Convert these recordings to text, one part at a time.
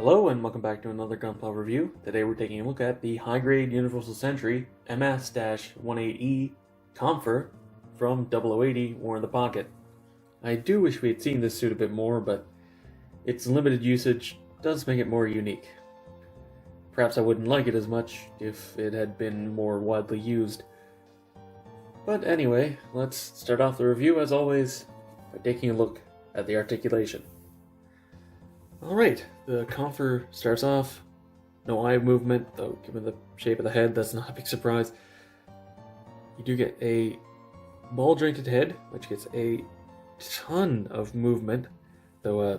Hello and welcome back to another Gunpla review. Today we're taking a look at the high-grade Universal Sentry MS-18E Kampfer from 0080 War in the Pocket. I do wish we had seen this suit a bit more, but its limited usage does make it more unique. Perhaps I wouldn't like it as much if it had been more widely used. But anyway, let's start off the review as always by taking a look at the articulation. Alright, the Kampfer starts off, no eye movement, though given the shape of the head, that's not a big surprise. You do get a ball-jointed head, which gets a ton of movement, though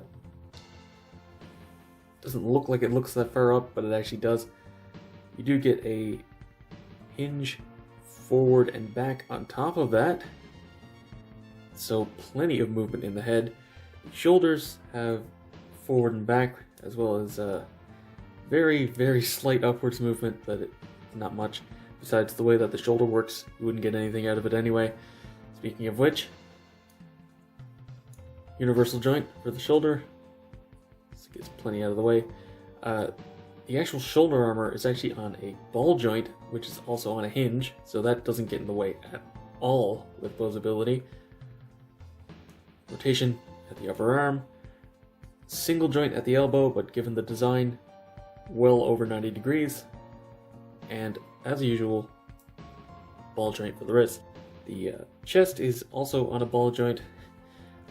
doesn't look like it looks that far up, but it actually does. You do get a hinge forward and back on top of that, so plenty of movement in the head. The shoulders have forward and back, as well as very, very slight upwards movement, but not much. Besides the way that the shoulder works, you wouldn't get anything out of it anyway. Speaking of which, universal joint for the shoulder. This gets plenty out of the way. The actual shoulder armor is actually on a ball joint, which is also on a hinge, so that doesn't get in the way at all with Bow's ability. Rotation at the upper arm. Single joint at the elbow, but given the design, well over 90 degrees. And as usual, ball joint for the wrist. The chest is also on a ball joint,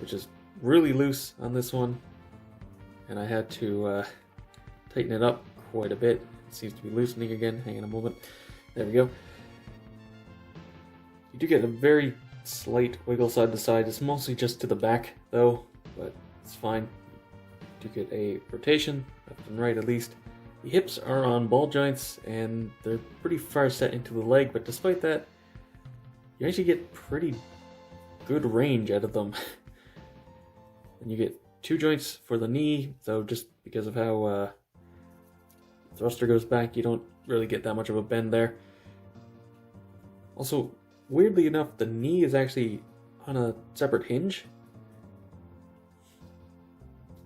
which is really loose on this one. And I had to tighten it up quite a bit. It seems to be loosening again. Hang on a moment. There we go. You do get a very slight wiggle side to side. It's mostly just to the back, though, but it's fine. You get a rotation, left and right at least. The hips are on ball joints, and they're pretty far set into the leg, but despite that, you actually get pretty good range out of them. And you get two joints for the knee, though just because of how thruster goes back, you don't really get that much of a bend there. Also, weirdly enough, the knee is actually on a separate hinge.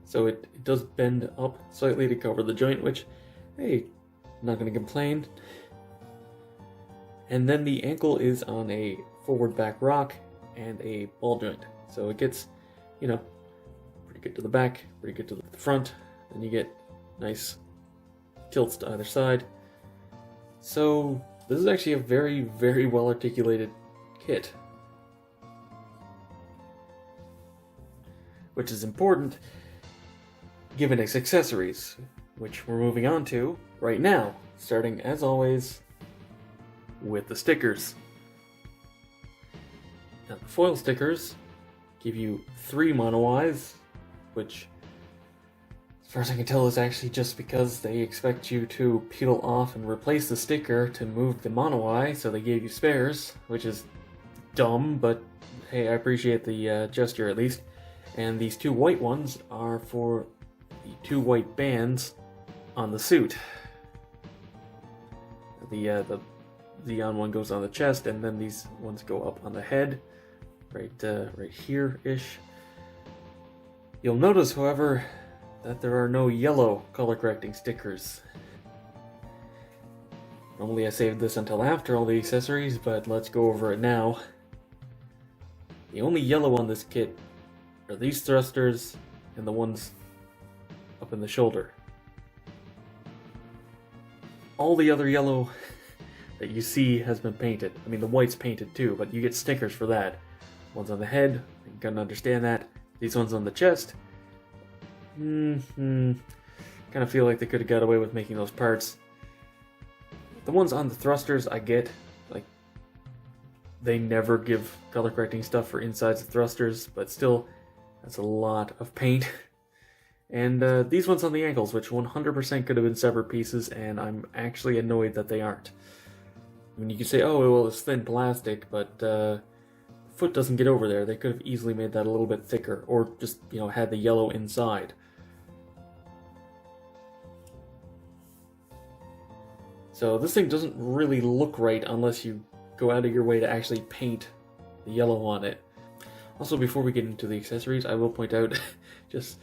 So it does bend up slightly to cover the joint, which, hey, I'm not going to complain. And then the ankle is on a forward back rock and a ball joint. So it gets, pretty good to the back, pretty good to the front. Then you get nice tilts to either side. So this is actually a very, very well articulated kit. Which is important given its accessories, which we're moving on to right now, starting as always with the stickers. Now the foil stickers give you 3 mono eyes, which as far as I can tell is actually just because they expect you to peel off and replace the sticker to move the mono eye, so they gave you spares, which is dumb, but hey, I appreciate the gesture at least. And these 2 white ones are for the 2 white bands on the suit. The Xeon one goes on the chest, and then these ones go up on the head, right here-ish. You'll notice, however, that there are no yellow color-correcting stickers. Normally I saved this until after all the accessories, but let's go over it now. The only yellow on this kit are these thrusters and the ones up in the shoulder. All the other yellow that you see has been painted. I mean, the white's painted too, but you get stickers for that. Ones on the head, you can understand that. These ones on the chest, kind of feel like they could have got away with making those parts. The ones on the thrusters, I get. Like, they never give color correcting stuff for insides of thrusters, but still, that's a lot of paint. And these ones on the ankles, which 100% could have been separate pieces, and I'm actually annoyed that they aren't. I mean, you could say, oh, well, it's thin plastic, but the foot doesn't get over there. They could have easily made that a little bit thicker, or just, had the yellow inside. So this thing doesn't really look right unless you go out of your way to actually paint the yellow on it. Also, before we get into the accessories, I will point out, just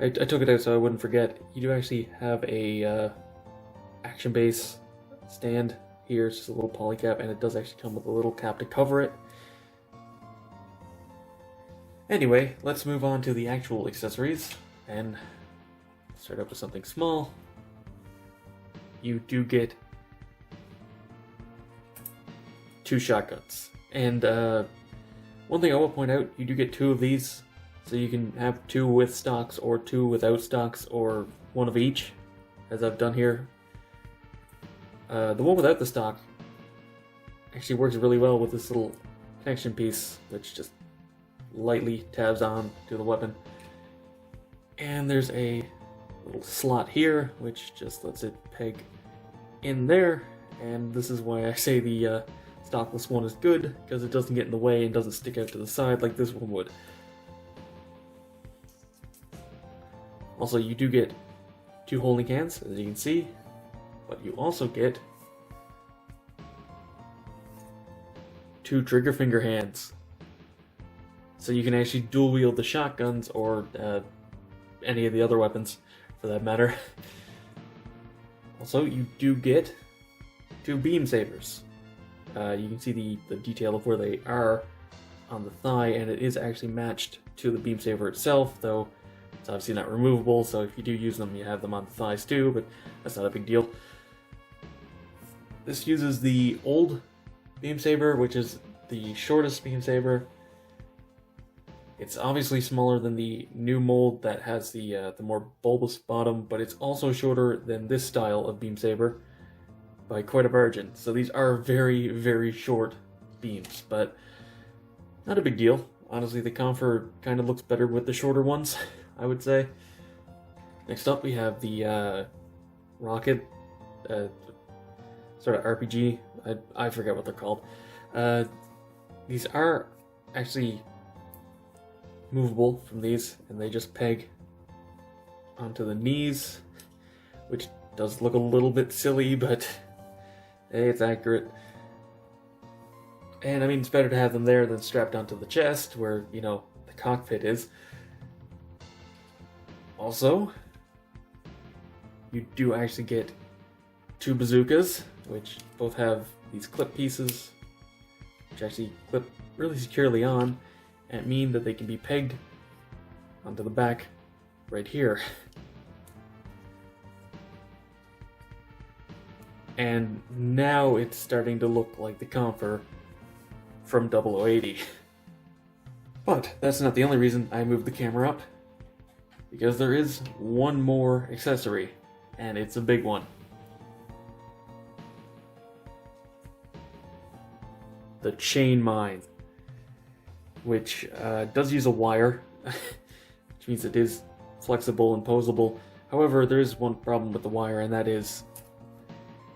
I took it out so I wouldn't forget. You do actually have a action base stand here. It's just a little poly cap, and it does actually come with a little cap to cover it. Anyway, let's move on to the actual accessories and start up with something small. You do get 2 shotguns. And one thing I will point out, you do get 2 of these. So you can have 2 with stocks or 2 without stocks, or 1 of each, as I've done here. The one without the stock actually works really well with this little connection piece, which just lightly tabs on to the weapon. And there's a little slot here, which just lets it peg in there. And this is why I say the stockless one is good, because it doesn't get in the way and doesn't stick out to the side like this one would. Also, you do get 2 holding hands, as you can see, but you also get 2 trigger finger hands. So you can actually dual wield the shotguns, or any of the other weapons, for that matter. Also, you do get 2 beam sabers. You can see the detail of where they are on the thigh, and it is actually matched to the beam saber itself, though it's obviously not removable, so if you do use them, you have them on the thighs too, but that's not a big deal. This uses the old beam saber, which is the shortest beam saber. It's obviously smaller than the new mold that has the more bulbous bottom, but it's also shorter than this style of beam saber by quite a margin. So these are very, very short beams, but not a big deal. Honestly, the Kampfer kind of looks better with the shorter ones, I would say. Next up, we have the rocket, sort of RPG. I forget what they're called. These are actually movable from these, and they just peg onto the knees, which does look a little bit silly, but hey, it's accurate. And I mean, it's better to have them there than strapped onto the chest, where, you know, the cockpit is. Also, you do actually get 2 bazookas, which both have these clip pieces, which actually clip really securely on, and mean that they can be pegged onto the back right here. And now it's starting to look like the Kampfer from 0080. But that's not the only reason I moved the camera up, because there is one more accessory, and it's a big one. The chain mine, which does use a wire, which means it is flexible and posable. However, there is one problem with the wire, and that is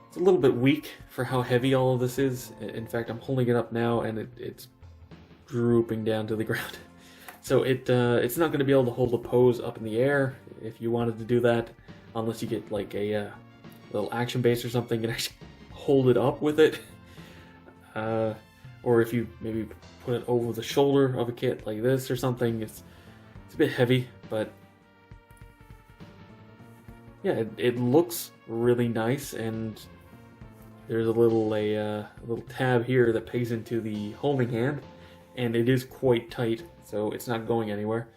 it's a little bit weak for how heavy all of this is. In fact, I'm holding it up now, and it's drooping down to the ground. So it's not going to be able to hold a pose up in the air if you wanted to do that, unless you get like a little action base or something and actually hold it up with it. Or if you maybe put it over the shoulder of a kit like this or something. It's a bit heavy, but yeah, it looks really nice, and there's a little tab here that pegs into the holding hand, and it is quite tight, so it's not going anywhere.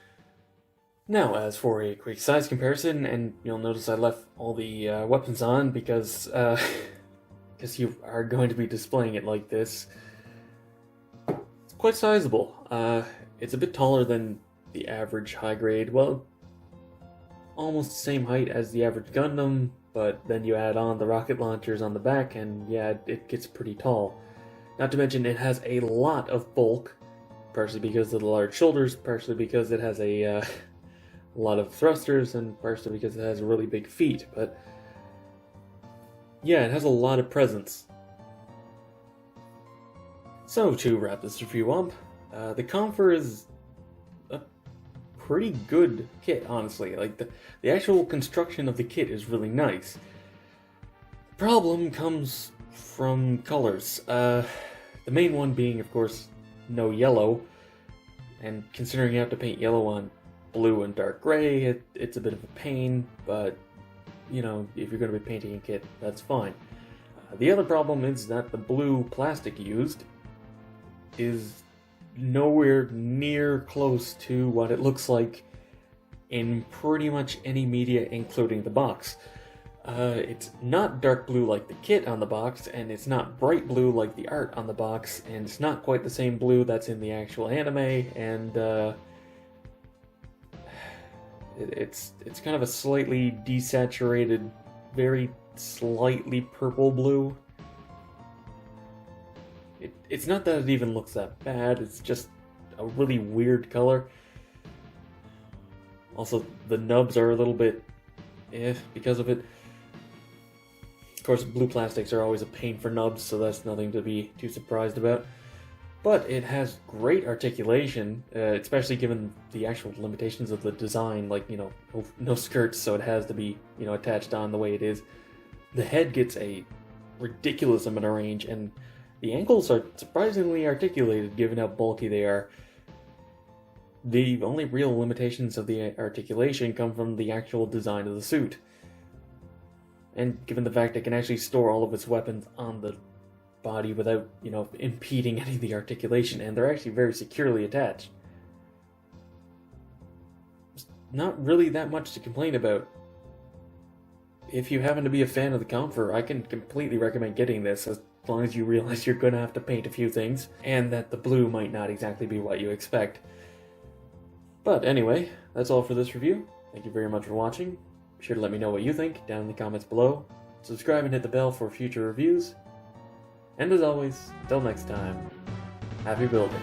Now, as for a quick size comparison, and you'll notice I left all the weapons on because you are going to be displaying it like this. It's quite sizable. It's a bit taller than the average high grade. Well, almost the same height as the average Gundam, but then you add on the rocket launchers on the back, and yeah, it gets pretty tall. Not to mention it has a lot of bulk, partially because of the large shoulders, partially because it has a lot of thrusters, and partially because it has really big feet. But yeah, it has a lot of presence. So to wrap this review up, the Kampfer is a pretty good kit, honestly. Like the actual construction of the kit is really nice. The problem comes from colors. The main one being, of course, no yellow. And considering you have to paint yellow on blue and dark gray, it's a bit of a pain, but you know, if you're going to be painting a kit, that's fine. The other problem is that the blue plastic used is nowhere near close to what it looks like in pretty much any media, including the box. It's not dark blue like the kit on the box, and it's not bright blue like the art on the box, and it's not quite the same blue that's in the actual anime, and it's kind of a slightly desaturated, very slightly purple blue. It's not that it even looks that bad, it's just a really weird color. Also, the nubs are a little bit because of it. Of course, blue plastics are always a pain for nubs, so that's nothing to be too surprised about. But it has great articulation, especially given the actual limitations of the design, like, you know, no skirts, so it has to be, you know, attached on the way it is. The head gets a ridiculous amount of range, and the ankles are surprisingly articulated given how bulky they are. The only real limitations of the articulation come from the actual design of the suit. And given the fact it can actually store all of its weapons on the body without, you know, impeding any of the articulation, and they're actually very securely attached. There's not really that much to complain about. If you happen to be a fan of the Kampfer, I can completely recommend getting this, as long as you realize you're going to have to paint a few things, and that the blue might not exactly be what you expect. But anyway, that's all for this review. Thank you very much for watching. Be sure to let me know what you think down in the comments below. Subscribe and hit the bell for future reviews. And as always, until next time, happy building.